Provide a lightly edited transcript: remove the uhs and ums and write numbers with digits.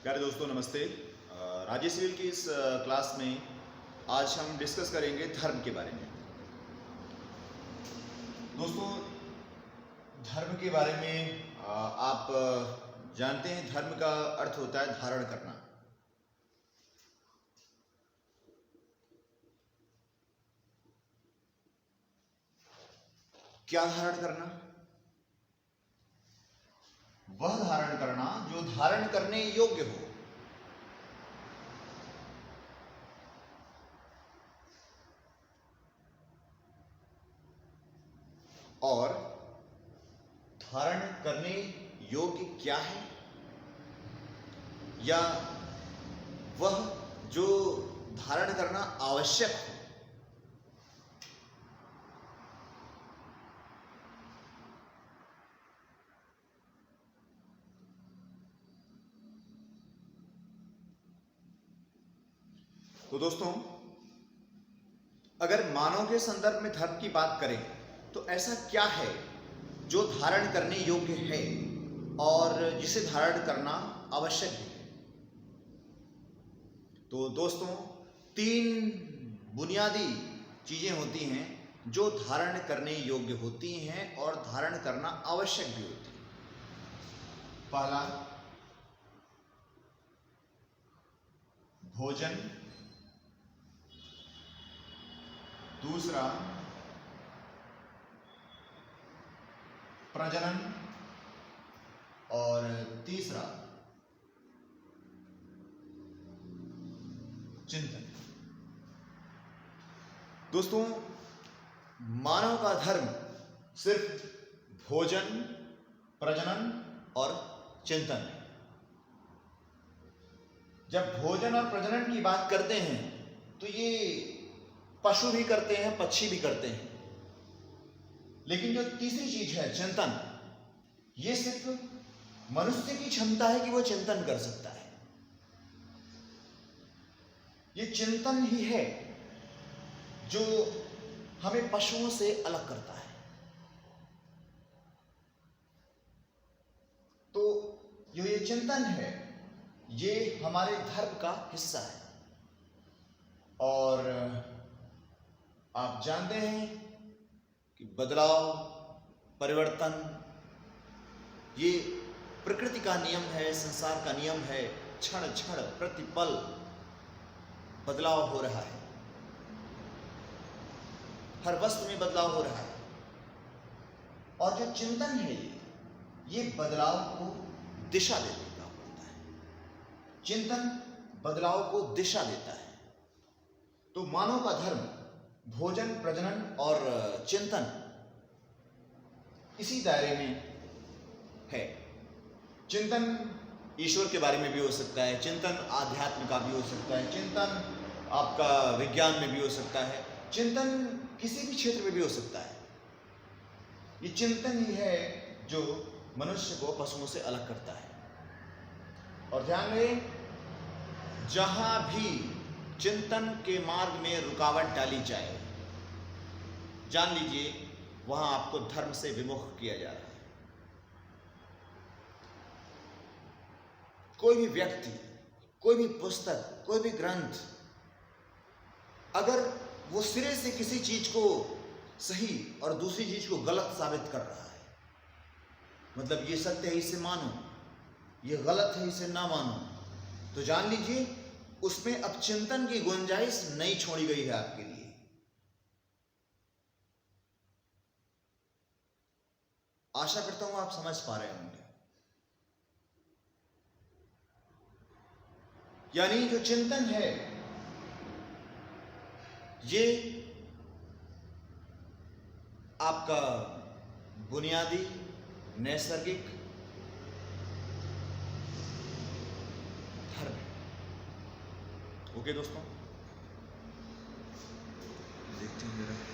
प्यारे दोस्तों नमस्ते। राजेश सिविल की इस क्लास में आज हम डिस्कस करेंगे धर्म के बारे में। दोस्तों धर्म के बारे में आप जानते हैं धर्म का अर्थ होता है धारण करना। क्या धारण करना? वह धारण करना जो धारण करने योग्य हो। और धारण करने योग्य क्या है, या वह जो धारण करना आवश्यक हो। तो दोस्तों अगर मानव के संदर्भ में धर्म की बात करें तो ऐसा क्या है जो धारण करने योग्य है और जिसे धारण करना आवश्यक है। तो दोस्तों तीन बुनियादी चीजें होती हैं जो धारण करने योग्य होती हैं और धारण करना आवश्यक भी होती है। पहला भोजन, दूसरा प्रजनन और तीसरा चिंतन। दोस्तों मानव का धर्म सिर्फ भोजन, प्रजनन और चिंतन है। जब भोजन और प्रजनन की बात करते हैं तो ये पशु भी करते हैं, पक्षी भी करते हैं, लेकिन जो तीसरी चीज है चिंतन, ये सिर्फ मनुष्य की क्षमता है कि वो चिंतन कर सकता है। ये चिंतन ही है जो हमें पशुओं से अलग करता है। तो जो ये चिंतन है ये हमारे धर्म का हिस्सा है। और आप जानते हैं कि बदलाव, परिवर्तन ये प्रकृति का नियम है, संसार का नियम है। क्षण क्षण प्रतिपल बदलाव हो रहा है, हर वस्तु में बदलाव हो रहा है। और जो चिंतन है ये बदलाव को दिशा देने का होता है। चिंतन बदलाव को दिशा देता है। तो मानव का धर्म भोजन, प्रजनन और चिंतन इसी दायरे में है। चिंतन ईश्वर के बारे में भी हो सकता है, चिंतन आध्यात्म का भी हो सकता है, चिंतन आपका विज्ञान में भी हो सकता है, चिंतन किसी भी क्षेत्र में भी हो सकता है। ये चिंतन ही है जो मनुष्य को पशुओं से अलग करता है। और ध्यान रहे, जहां भी चिंतन के मार्ग में रुकावट डाली जाए, जान लीजिए वहां आपको धर्म से विमुख किया जा रहा है। कोई भी व्यक्ति, कोई भी पुस्तक, कोई भी ग्रंथ, अगर वो सिरे से किसी चीज को सही और दूसरी चीज को गलत साबित कर रहा है, मतलब ये सत्य है इसे मानो, ये गलत है इसे ना मानो, तो जान लीजिए उसमें अब चिंतन की गुंजाइश नहीं छोड़ी गई है आपके लिए। आशा करता हूं आप समझ पा रहे होंगे। यानी जो चिंतन है ये आपका बुनियादी नैसर्गिक धर्म है। ओके दोस्तों, देखते हैं जरा।